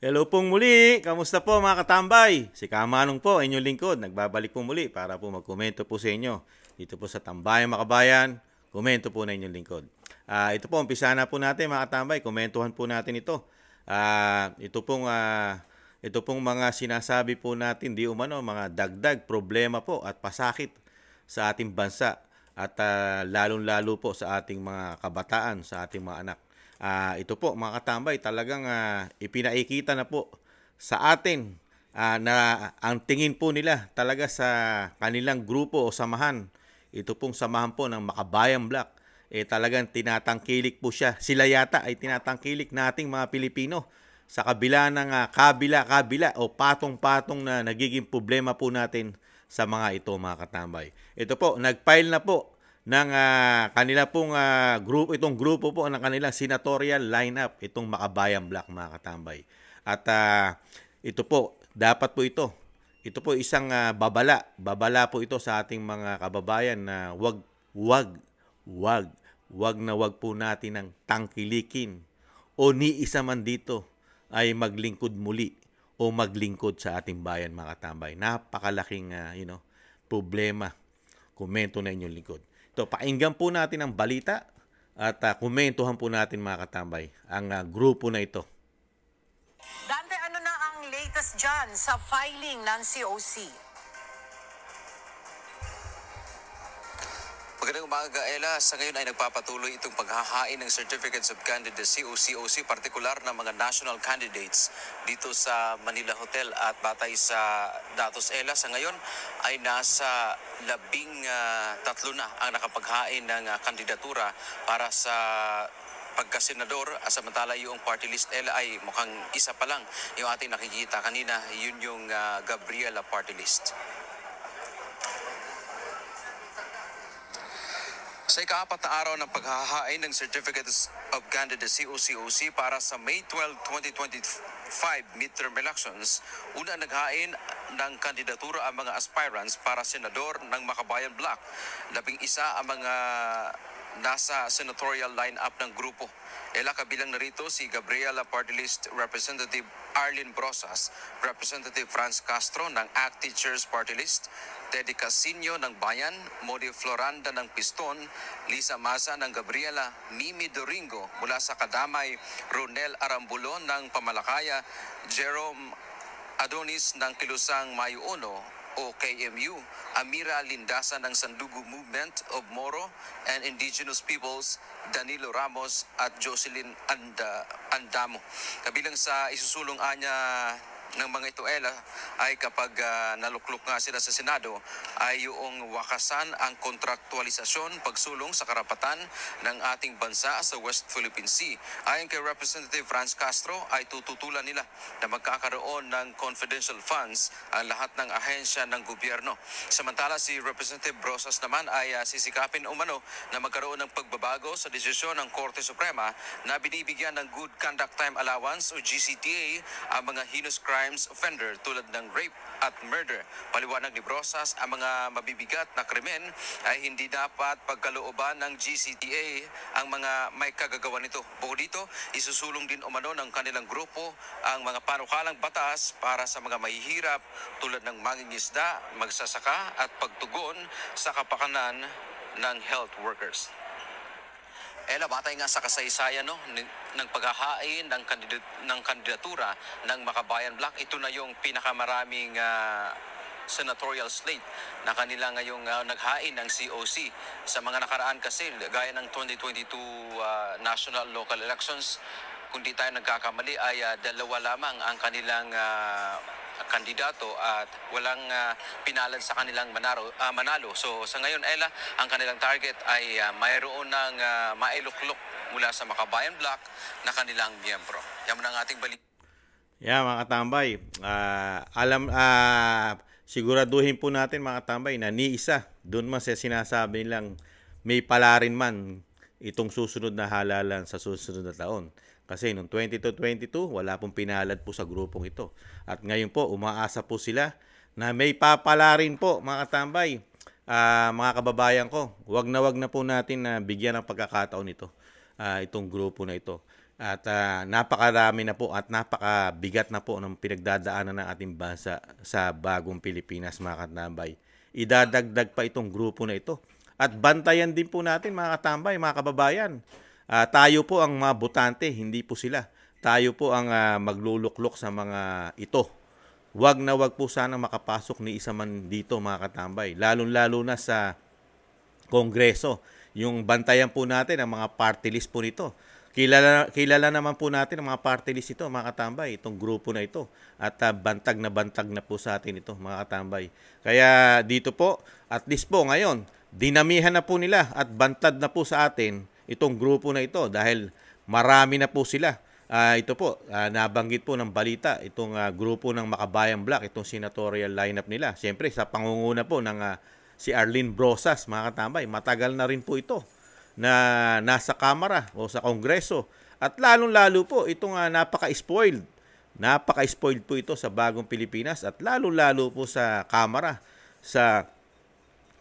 Hello pong muli! Kamusta po mga katambay? Si Kamanong po, inyong lingkod. Nagbabalik po muli para po magkomento po sa inyo. Dito po sa Tambayan Makabayan, komento po na inyong lingkod. Ito po, umpisa na po natin mga katambay. Komentuhan po natin ito. Ito pong mga sinasabi po natin, di umano, mga dagdag problema po at pasakit sa ating bansa. At lalong-lalo po sa ating mga kabataan, sa ating mga anak. Ito po mga katambay, talagang ipinaikita na po sa atin na ang tingin po nila talaga sa kanilang grupo o samahan. Ito pong samahan po ng Makabayan Black. Talagang tinatangkilik po siya. Sila yata ay tinatangkilik nating mga Pilipino sa kabila ng kabila-kabila o patong-patong na nagiging problema po natin sa mga ito mga katambay. Ito po, nag-file na po ng kanila pong itong grupo po ng kanilang senatorial lineup, itong Makabayan Black mga katambay. At ito po, dapat po ito po isang babala po ito sa ating mga kababayan na wag na wag po natin ng tangkilikin o ni isa man dito ay maglingkod muli o maglingkod sa ating bayan mga katambay. Napakalaking problema. Komento na inyong lingkod. Ito, pakinggan po natin ang balita at komentuhan po natin mga katambay ang grupo na ito. Dante, ano na ang latest dyan sa filing ng COC? Magandang umaga, Ella. Sa ngayon ay nagpapatuloy itong paghahain ng Certificates of Candidacy o COC, partikular ng mga national candidates dito sa Manila Hotel. At batay sa datos, Ella, sa ngayon ay nasa 13 na ang nakapaghain ng kandidatura para sa pagkasenador, samantala yung party list, Ella, ay mukhang isa pa lang yung ating nakikita kanina. Yun yung Gabriela party list. Sa ika-4 na araw ng paghahain ng Certificates of Candidacy o COC para sa May 12, 2025 midterm elections, una naghain ng kandidatura ang mga aspirants para senador ng Makabayan Black. 11 ang mga nasa senatorial line-up ng grupo. Kabilang narito si Gabriela Party List Representative Arlene Brosas, Representative Franz Castro ng ACT Teachers Party List, Teddy Casino ng Bayan, Modi Floranda ng Piston, Lisa Maza ng Gabriela, Mimi Doringo mula sa Kadamay, Ronel Arambulo ng Pamalakaya, Jerome Adonis ng Kilusang Mayo Uno o KMU, Amira Lindasa ng Sandugo Movement of Moro and Indigenous Peoples, Danilo Ramos at Jocelyn Andamo. Kabilang sa isusulong anya ng mga ito, Ella, ay kapag naluklok nga sila sa Senado, ay yung wakasan ang kontraktualisasyon, pagsulong sa karapatan ng ating bansa sa West Philippine Sea. Ayon kay Representative Franz Castro, ay tututulan nila na magkakaroon ng confidential funds ang lahat ng ahensya ng gobyerno. Samantala, si Representative Brosas naman ay sisikapin umano na magkaroon ng pagbabago sa desisyon ng Korte Suprema na binibigyan ng Good Conduct Time Allowance o GCTA ang mga heinous crimes offender tulad ng rape at murder. Paliwanag ni Brosas, ang mga mabibigat na krimen ay hindi dapat pagkalooban ng GCTA ang mga may kagagawa nito. Bukod dito, isusulong din umano ng kanilang grupo ang mga panukalang batas para sa mga mahihirap tulad ng mangingisda, magsasaka at pagtugon sa kapakanan ng health workers. Ella, batay nga sa kasaysayan ng paghahain ng kandidatura ng Makabayan Black, ito na yung pinakamaraming senatorial slate na kanila ngayong naghain ng COC. Sa mga nakaraan kasi, gaya ng 2022 national local elections, kung di tayo nagkakamali ay 2 lamang ang kanilang kandidato at walang pinalad sa kanilang manalo. So sa ngayon, Ella, ang kanilang target ay mayroon ng mailuklok mula sa Makabayan Black na kanilang miyembro. Yan ang ating balita. Mga katambay, siguraduhin po natin mga katambay na ni isa doon man sa sinasabi nilang may palarin man itong susunod na halalan sa susunod na taon. Kasi noong 2022, wala pong pinalad po sa grupong ito. At ngayon po, umaasa po sila na may papala rin po, mga katambay. Mga kababayan ko, wag na po natin na bigyan ng pagkakataon ito, itong grupo na ito. At napakarami na po at napakabigat na po ng pinagdadaanan ng ating bansa sa bagong Pilipinas, mga katambay. Idadagdag pa itong grupo na ito. At bantayan din po natin, mga katambay, mga kababayan. Tayo po ang mga botante, hindi po sila. Tayo po ang magluluklok sa mga ito. Wag na wag po sana makapasok ni isa man dito, mga katambay. Lalo-lalo na sa Kongreso. Yung bantayan po natin ang mga party list po nito. Kilala naman po natin ang mga party list ito, mga katambay, itong grupo na ito. At bantag na po sa atin ito, mga katambay. Kaya dito po, at least po ngayon, dinamihan na po nila at bantad na po sa atin itong grupo na ito dahil marami na po sila. Ito po, nabanggit po ng balita, itong grupo ng Makabayan Black, itong senatorial lineup nila. Siyempre, sa pangunguna po ng si Arlene Brosas, mga katambay, matagal na rin po ito na nasa Kamara o sa Kongreso. At lalong-lalo po itong napaka-spoiled. Napaka-spoiled po ito sa bagong Pilipinas at lalong-lalo po sa Kamara, sa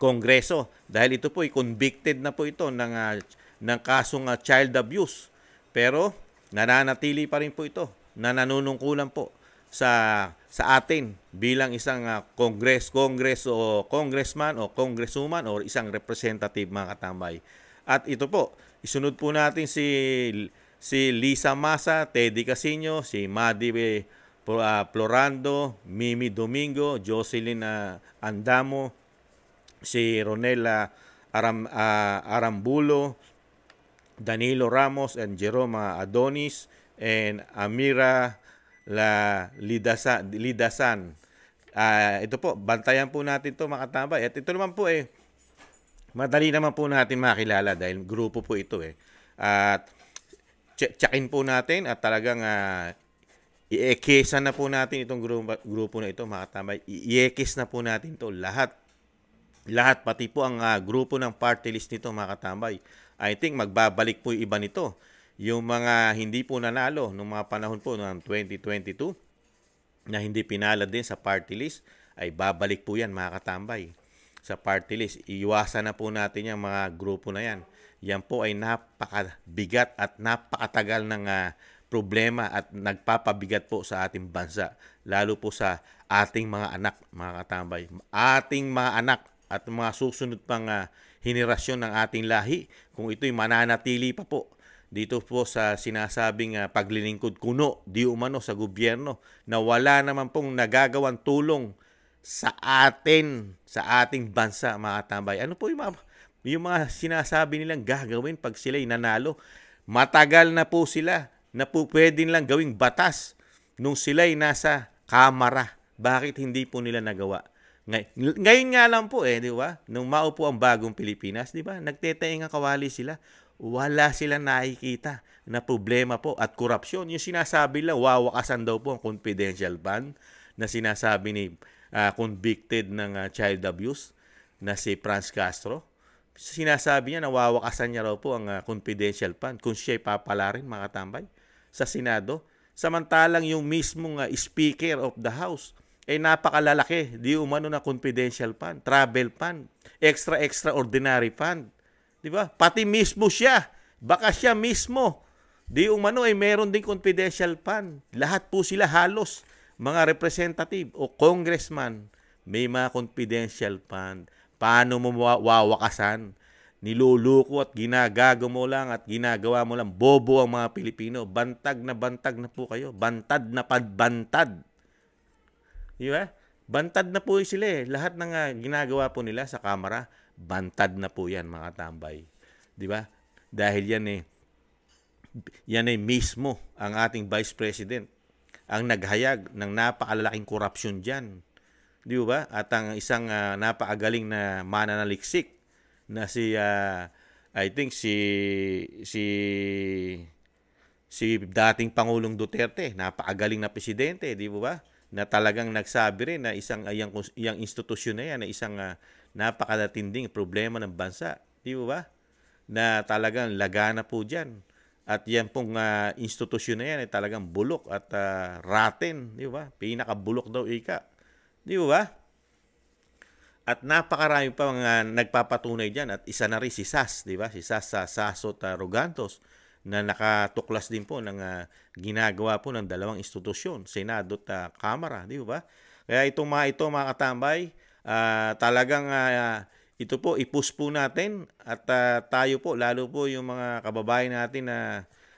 Kongreso. Dahil ito po ay convicted na po ito ng kasong child abuse. Pero nananatili pa rin po ito na nanunungkulan po sa atin bilang isang congress o congressman o congresswoman o isang representative, mga katambay. At ito po, isunod po natin si Lisa Masa, Teddy Casino, si Madi Florando, Mimi Domingo, Jocelyn Andamo, si Ronela Arambulo, Danilo Ramos, and Jerome Adonis, and Amira Lidasan. Ito po, bantayan po natin ito, mga katambay. At ito naman po madali naman po natin makilala dahil grupo po ito At checkin po natin at talagang i-ekesan na po natin itong grupo na ito, mga katambay. I-ekes na po natin ito lahat, pati po ang grupo ng party list nito, mga katambay. I think magbabalik po yung iba nito. Yung mga hindi po nanalo noong mga panahon po ng 2022 na hindi pinalad din sa party list, ay babalik po yan, mga katambay, sa party list. Iwasan na po natin yung mga grupo na yan. Yan po ay napakabigat at napakatagal ng problema at nagpapabigat po sa ating bansa. Lalo po sa ating mga anak, mga katambay. Ating mga anak at mga susunod pang henerasyon ng ating lahi, kung ito'y mananatili pa po dito po sa sinasabing paglilingkod kuno di umano sa gobyerno na wala naman pong nagagawang tulong sa atin, sa ating bansa, mga tambay. Ano po yung mga sinasabi nilang gagawin pag sila'y nanalo? Matagal na po sila na po pwede nilang gawing batas nung sila'y nasa Kamara. Bakit hindi po nila nagawa? Ngayon nga lang po di ba? Nung maupo ang bagong Pilipinas, di ba? Nagtetaing kawali sila. Wala silang nakikita na problema po at korupsyon. Yung sinasabi lang, wawakasan daw po ang confidential fund na sinasabi ni convicted ng child abuse na si Franz Castro. Sinasabi niya na wawakasan niya raw po ang confidential fund kung siya'y papalarin, mga tambay, sa Senado. Samantalang yung mismong Speaker of the House ay napakalalaki, di umano na confidential fund, travel fund, extraordinary fund. Di ba? Pati mismo siya, baka siya mismo, di umano ay meron ding confidential fund. Lahat po sila halos, mga representative o congressman, may mga confidential fund. Paano mo wawakasan? Niluluko at ginagago mo lang at ginagawa mo lang. Bobo ang mga Pilipino. Bantag na po kayo. Bantad na padbantad. Di ba? Bantad na po sila Lahat ng ginagawa po nila sa Kamara, bantad na po yan, mga tambay. Di ba? Dahil yan ay mismo ang ating Vice President ang naghayag ng napakalalaking korupsyon dyan. Di ba? At ang isang napakagaling na mananaliksik na I think si dating Pangulong Duterte, napakagaling na presidente, di ba? Na talagang nagsabi rin na iyang institusyon na yan na isang napakatinding problema ng bansa, di ba? Na talagang lagana po dyan. At yan pong institusyon na yan ay talagang bulok at rotten, di ba? Pinakabulok daw ika. Di ba? At napakarami pa mga nagpapatunay dyan. At isa na rin si SAS, di ba? Si SAS Sasot Rogantos na nakatuklas din po ng ginagawa po ng dalawang institusyon, Senado at Kamara, di ba? Kaya itong mga katambay, talagang ito po i-push po natin at tayo po, lalo po yung mga kababayan natin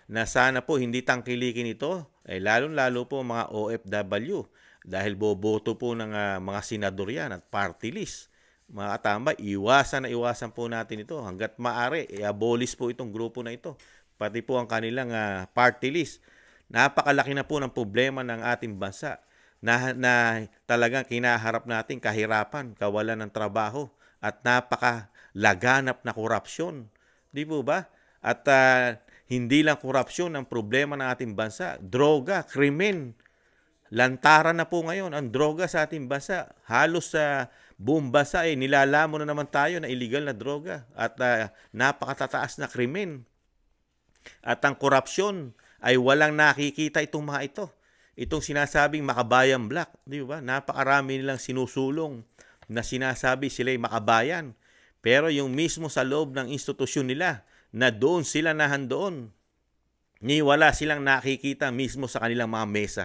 na sana po hindi tangkilikin ito, lalo po mga OFW dahil boboto po ng mga senador yan at party list. Mga katambay, iwasan po natin ito hanggat maaari, i-abolish po itong grupo na ito, pati po ang kanilang party list. Napakalaki na po ng problema ng ating bansa na talagang kinaharap natin kahirapan, kawalan ng trabaho, at napakalaganap na korupsyon. Di po ba? At hindi lang korupsyon ang problema ng ating bansa, droga, krimen. Lantaran na po ngayon ang droga sa ating bansa. Halos sa buong bansa nilalamon na naman tayo na illegal na droga at napakatataas na krimen. At ang korupsyon ay walang nakikita itong mga ito. Itong sinasabing makabayan black, di ba? Napakarami nilang sinusulong na sinasabi sila'y makabayan. Pero yung mismo sa loob ng institusyon nila, na doon sila nahandoon, wala silang nakikita mismo sa kanilang mga mesa.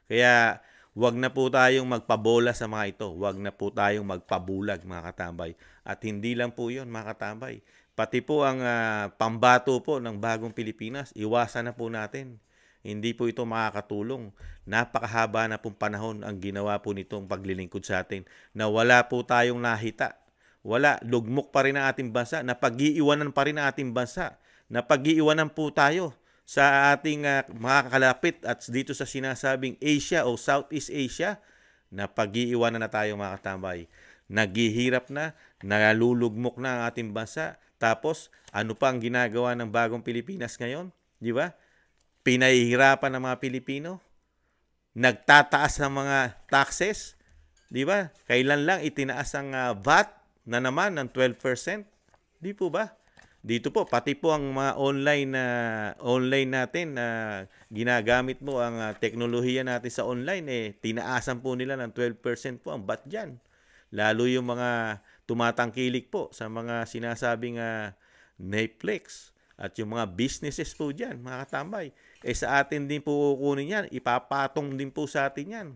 Kaya wag na po tayong magpabola sa mga ito. Wag na po tayong magpabulag, mga katambay. At hindi lang po yun, mga katambay. Pati po ang pambato po ng bagong Pilipinas, iwasan na po natin. Hindi po ito makakatulong. Napakahaba na pong panahon ang ginawa po nitong paglilingkod sa atin na wala po tayong nahita. Wala, lugmok pa rin ang ating bansa, napag-iiwanan pa rin ang ating bansa. Napag-iiwanan po tayo sa ating mga kalapit at dito sa sinasabing Asia o Southeast Asia, napag-iiwanan na tayo, mga katambay. Naghihirap na, nalulugmok na ang ating bansa. Tapos, ano pa ang ginagawa ng bagong Pilipinas ngayon? Di ba? Pinahihirapan ng mga Pilipino, nagtataas ng mga taxes, di ba? Kailan lang itinaas ang VAT na naman ng 12%? Di po ba? Dito po, pati po ang mga online natin na ginagamit mo ang teknolohiya natin sa online, tinaasan po nila ng 12% po ang VAT dyan. Lalo yung mga tumatangkilik po sa mga sinasabing Netflix at yung mga businesses po dyan, mga katambay. Sa atin din po kukunin yan, ipapatong din po sa atin yan.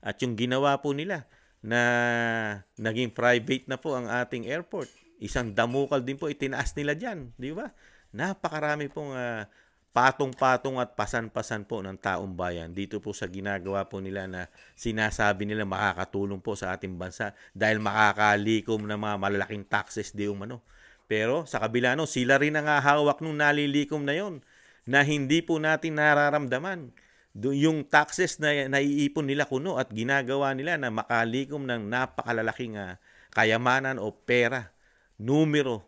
At yung ginawa po nila na naging private na po ang ating airport, isang damukal din po itinaas nila dyan, di ba? Napakarami pong patong-patong at pasan-pasan po ng taong bayan dito po sa ginagawa po nila na sinasabi nila makakatulong po sa ating bansa dahil makakalikom ng mga malalaking taxes di umano. Pero sa kabila sila rin ang hawak nung nalilikom na yon na hindi po natin nararamdaman. Yung taxes na naiipon nila kuno at ginagawa nila na makalikom ng napakalalaking kayamanan o pera, numero.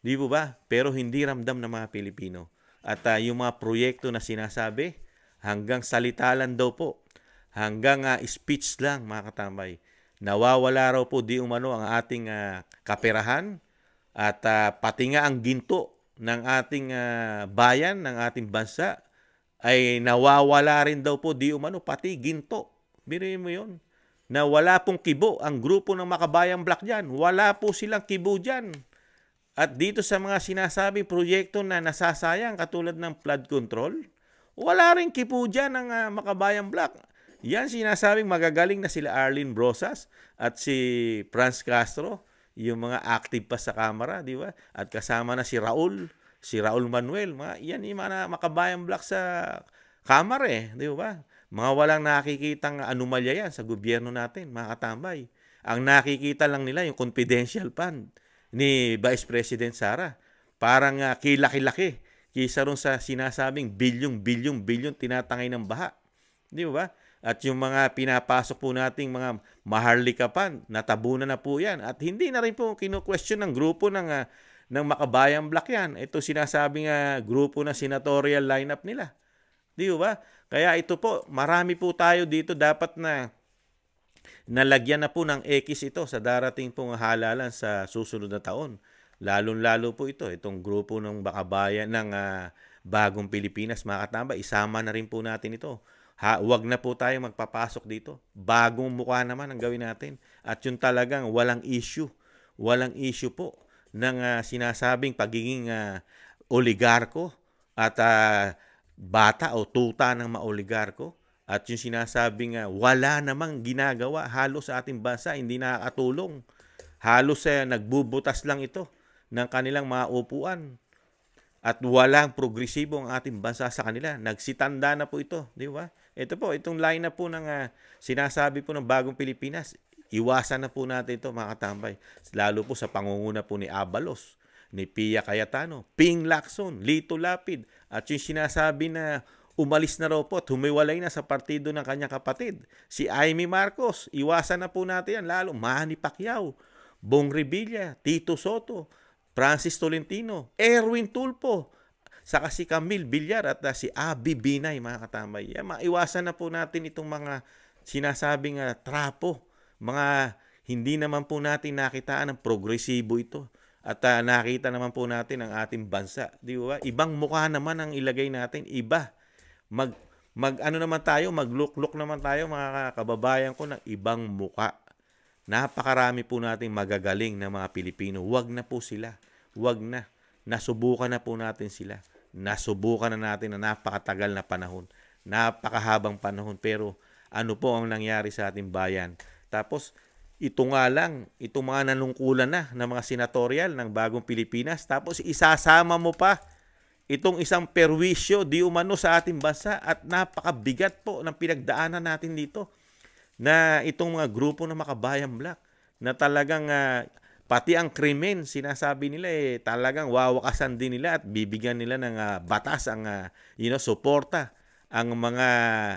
Di po ba? Pero hindi ramdam ng mga Pilipino. At yung mga proyekto na sinasabi, hanggang salita lang daw po. Hanggang speech lang, mga katambay. Nawawala raw po di umano ang ating kaperahan at pati nga ang ginto ng ating bayan, ng ating bansa, ay nawawala rin daw po di umano, pati ginto. Biruin mo yun. Na wala pong kibo ang grupo ng Makabayan Black dyan. Wala po silang kibo dyan. At dito sa mga sinasabing proyekto na nasasayang katulad ng flood control, wala rin kibo dyan ng Makabayan Black. Yan sinasabing magagaling na sila Arlene Brosas at si Franz Castro, yung mga active pa sa Kamara, di ba? At kasama na si Raul Manuel, yan yung mga Makabayan Black sa Kamara, di ba? Mga walang nakikitang anomalya yan sa gobyerno natin, mga katambay. Ang nakikita lang nila yung confidential fund ni Vice President Sara. Parang kilaki-laki kaysa ron sa sinasabing bilyon tinatangay ng baha. Di ba? At yung mga pinapasok po nating mga Maharlika Fund, natabunan na po yan. At hindi na rin po kinu-question ng grupo ng Makabayan Black yan. Ito sinasabing grupo na senatorial lineup nila. Di ba? Kaya ito po, marami po tayo dito dapat na nalagyan na po ng X ito sa darating pong halalan sa susunod na taon. Lalong-lalo po ito, itong grupo ng Makabayan ng Bagong Pilipinas, mga katambay, isama na rin po natin ito. Huwag na po tayo magpapasok dito. Bagong mukha naman ang gawin natin. At yung talagang walang issue po ng sinasabing pagiging oligarko at bata o tuta ng mga oligarko. At yung sinasabing wala namang ginagawa halos sa ating bansa, hindi nakakatulong. Halos nagbubutas lang ito ng kanilang mga upuan. At walang progresibo ang ating bansa sa kanila. Nagsitanda na po ito, di ba? Ito po, itong line na po ng sinasabi po ng Bagong Pilipinas, iwasan na po natin ito mga katambay. Lalo po sa pangunguna po ni Abalos, ni Pia Cayetano, Ping Lacson, Lito Lapid, at yung sinasabi na umalis na raw po at humiwalay na sa partido ng kanyang kapatid. Si Amy Marcos, iwasan na po natin yan. Lalo, Manny Pacquiao, Bong Revilla, Tito Soto, Francis Tolentino, Erwin Tulfo, saka si Camille Villar at si Abby Binay, mga katambay. Yan, maiwasan na po natin itong mga sinasabing trapo. Mga hindi naman po natin nakitaan ng progresibo ito. At nakita naman po natin ang ating bansa. Di ba? Ibang mukha naman ang ilagay natin. Iba. Ano naman tayo, magluklok naman tayo mga kababayan ko ng ibang muka. Napakarami po nating magagaling na mga Pilipino. Huwag na po sila. Huwag na. Nasubukan na po natin sila. Nasubukan na natin na napakatagal na panahon. Napakahabang panahon. Pero ano po ang nangyari sa ating bayan? Tapos, ito nga lang, itong mga nanungkulan na ng mga senatorial ng Bagong Pilipinas. Tapos, isasama mo pa itong isang perwisyo di umano sa ating bansa at napakabigat po ng pinagdaanan natin dito na itong mga grupo ng Makabayan Black na talagang pati ang krimen sinasabi nila talagang wawakasan din nila at bibigyan nila ng batas ang suporta ang mga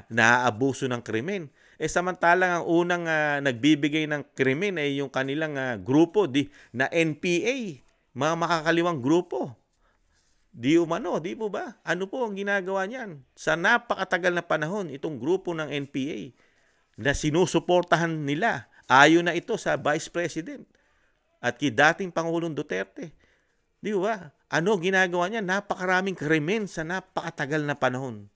naaabuso ng krimen. Samantalang ang unang nagbibigay ng krimen ay yung kanilang grupo na NPA, mga makakaliwang grupo. Di umano, di po ba? Ano po ang ginagawa niyan? Sa napakatagal na panahon, itong grupo ng NPA na sinusuportahan nila, ayon na ito sa Vice President at kay dating Pangulong Duterte. Di ba? Ano ginagawa niya? Napakaraming krimen sa napakatagal na panahon.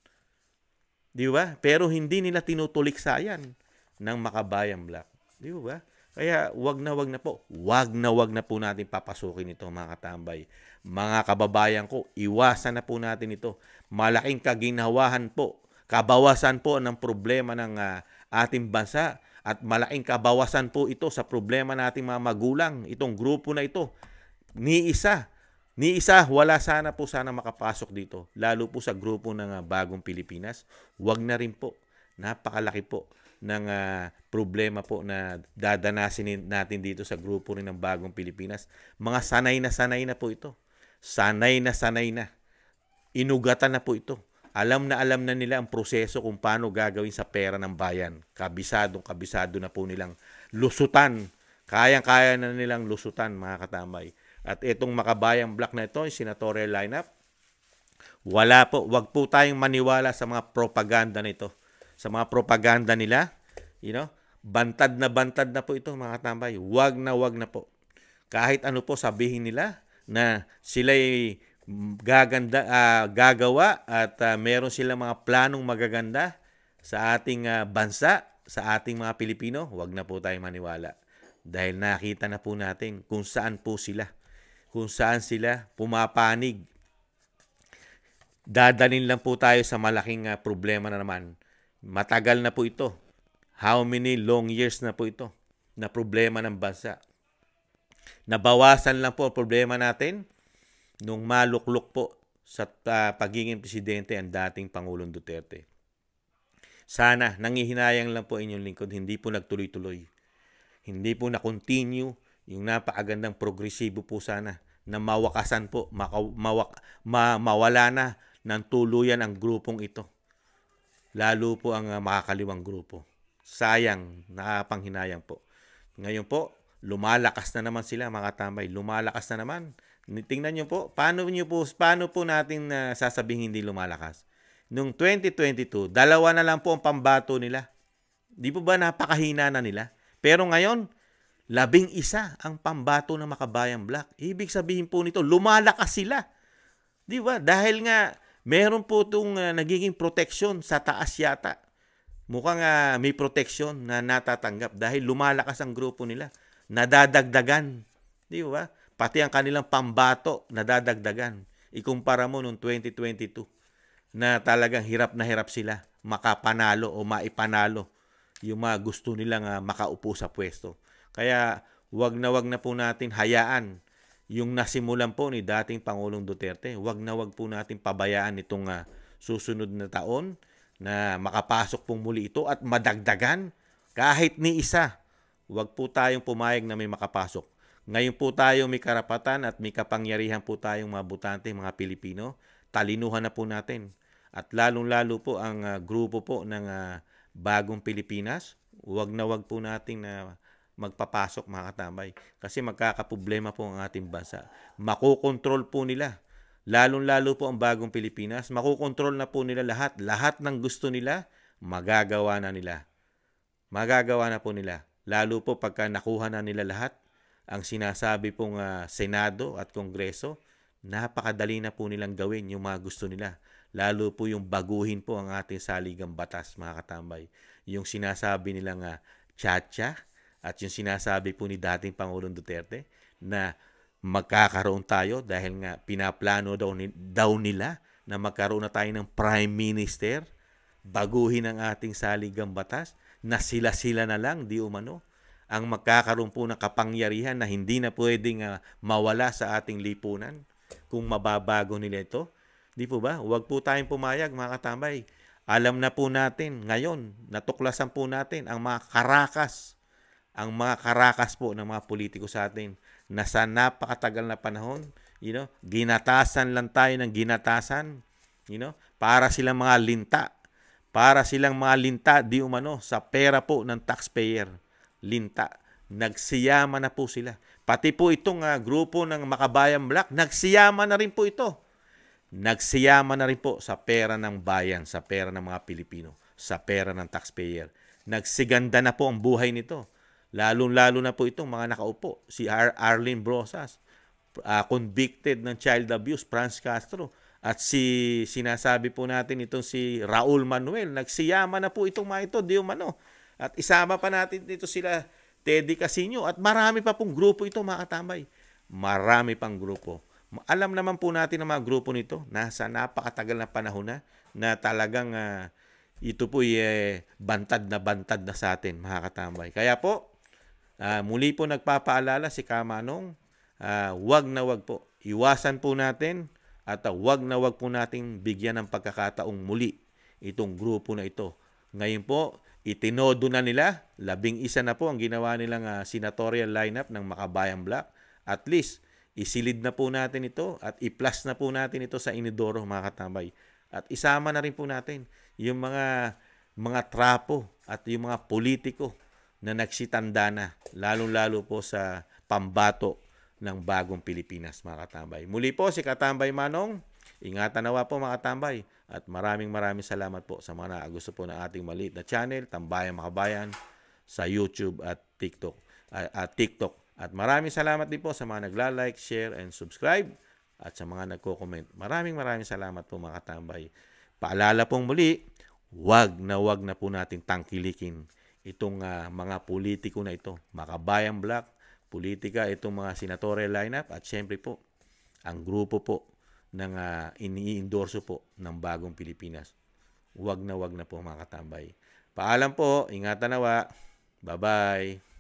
Di ba? Pero hindi nila tinutuliksayan ng Makabayan Black. Di ba? Kaya wag na po. Wag na po natin papasukin ito mga katambay. Mga kababayan ko, iwasan na po natin ito. Malaking kaginhawahan po. Kabawasan po ng problema ng ating bansa. At malaking kabawasan po ito sa problema nating mga magulang. Itong grupo na ito. Ni isa, wala sana makapasok dito. Lalo po sa grupo ng Bagong Pilipinas. Wag na rin po. Napakalaki po ng problema po na dadanasin natin dito sa grupo rin ng Bagong Pilipinas. Mga sanay na po ito. Sanay na. Inugatan na po ito. Alam na nila ang proseso kung paano gagawin sa pera ng bayan. Kabisado na po nilang lusutan. Kayang-kaya na nilang lusutan, mga katambay. At itong Makabayan Black na ito, yung senatorial lineup, wag po tayong maniwala sa mga propaganda nito. Sa mga propaganda nila, bantad na po ito, mga katambay. Wag na po. Kahit ano po sabihin nila na sila'y gagawa at meron silang mga planong magaganda sa ating bansa, sa ating mga Pilipino, wag na po tayong maniwala. Dahil nakita na po natin kung saan sila pumapanig. Dadalhin lang po tayo sa malaking problema na naman. Matagal na po ito. How many long years na po ito na problema ng bansa. Nabawasan lang po ang problema natin nung maluklok po sa pagiging presidente ang dating Pangulong Duterte. Sana, nangihinayang lang po inyong lingkod, hindi po nagtuloy-tuloy. Hindi po na-continue yung napakagandang progresibo po sana na mawakasan po, mawala na ng tuluyan ang grupong ito. Lalo po ang makakaliwang grupo. Sayang, nakapanghinayang po. Ngayon po, lumalakas na naman sila mga tambay. Lumalakas na naman. Tingnan nyo po, paano po natin sasabihin hindi lumalakas? Noong 2022, 2 na lang po ang pambato nila. Di po ba napakahina na nila? Pero ngayon, 11 ang pambato ng Makabayan Black. Ibig sabihin po nito, lumalakas sila. Di ba? Dahil nga, meron po itong nagiging protection sa taas yata. Mukhang may protection na natatanggap dahil lumalakas ang grupo nila. Nadadagdagan. Di ba? Pati ang kanilang pambato, nadadagdagan. ikumpara mo noong 2022 na talagang hirap na hirap sila makapanalo o maipanalo yung mga gusto nilang makaupo sa pwesto. Kaya wag na po natin hayaan yung nasimulan po ni dating Pangulong Duterte. Wag po natin pabayaan itong susunod na taon na makapasok pong muli ito at madagdagan kahit ni isa. Wag po tayong pumayag na may makapasok. Ngayon po tayo may karapatan at may kapangyarihan po tayong mga botante, mga Pilipino. Talinuhan na po natin. At lalong-lalo po ang grupo po ng Bagong Pilipinas. Wag po nating na magpapasok mga katambay. Kasi magkakaproblema po ang ating bansa. Makokontrol po nila. Lalong-lalo po ang Bagong Pilipinas. Makokontrol na po nila lahat. Lahat ng gusto nila, magagawa na nila. Magagawa na po nila. Lalo po pagka nakuha na nila lahat, ang sinasabi pong Senado at Kongreso, napakadali na po nilang gawin yung mga gusto nila. Lalo po yung baguhin po ang ating saligang batas, mga katambay. Yung sinasabi nilang tsa-tsa at yung sinasabi po ni dating Pangulong Duterte na magkakaroon tayo dahil nga pinaplano daw nila na magkaroon na tayo ng Prime Minister, baguhin ang ating saligang batas, na sila-sila na lang, di umano, ang magkakaroon po ng kapangyarihan na hindi na pwedeng mawala sa ating lipunan kung mababago nila ito. Di po ba? Huwag po tayong pumayag, mga katambay. Alam na po natin ngayon, natuklasan po natin ang mga karakas po ng mga politiko sa atin na sa napakatagal na panahon, ginatasan lang tayo ng ginatasan, para silang mga linta. Para silang mga linta, di umano, sa pera po ng taxpayer. Linta. Nagsiyama na po sila. Pati po itong grupo ng Makabayan Black, nagsiyama na rin po ito. Nagsiyama na rin po sa pera ng bayan, sa pera ng mga Pilipino, sa pera ng taxpayer. Nagsiganda na po ang buhay nito. Lalong-lalo na po itong mga nakaupo. Si Arlene Brosas, convicted ng child abuse, Franz Castro. At sinasabi po natin itong si Raul Manuel, nagsiyama na po itong mga ito, di umano. At isama pa natin dito sila Teddy Casino at marami pa pong grupo ito, mga katambay. Marami pang grupo. Alam naman po natin ang mga grupo nito, nasa napakatagal na panahon na talagang ito po bantad na sa atin, mga katambay. Kaya po, muli po nagpapaalala si Kamanong, wag po. Iwasan po natin at wag po nating bigyan ng pagkakataong muli itong grupo na ito. Ngayon po, itinodo na nila, 11 na po ang ginawa nilang senatorial lineup ng Makabayan Black. At least, isilid na po natin ito at i-plus na po natin ito sa inidoro, mga katambay. At isama na rin po natin yung mga trapo at yung mga politiko na nagsitanda na, lalong-lalo po sa pambato ng Bagong Pilipinas, mga katambay. Muli po si Katambay Manong, ingatan nawa po, mga katambay, at maraming salamat po sa mga gusto po ng ating maliit na channel, Tambayang Makabayan, sa YouTube at TikTok. At maraming salamat din po sa mga nagla-like, share, and subscribe, at sa mga nagko-comment. Maraming salamat po, mga katambay. Paalala pong muli, wag na po natin tangkilikin itong mga politiko na ito, Makabayan Black, politika, itong mga senatorial lineup, at syempre po, ang grupo po ng ini-endorso po ng Bagong Pilipinas. Wag na po, mga katambay. Paalam po, ingatan nawa. Bye-bye.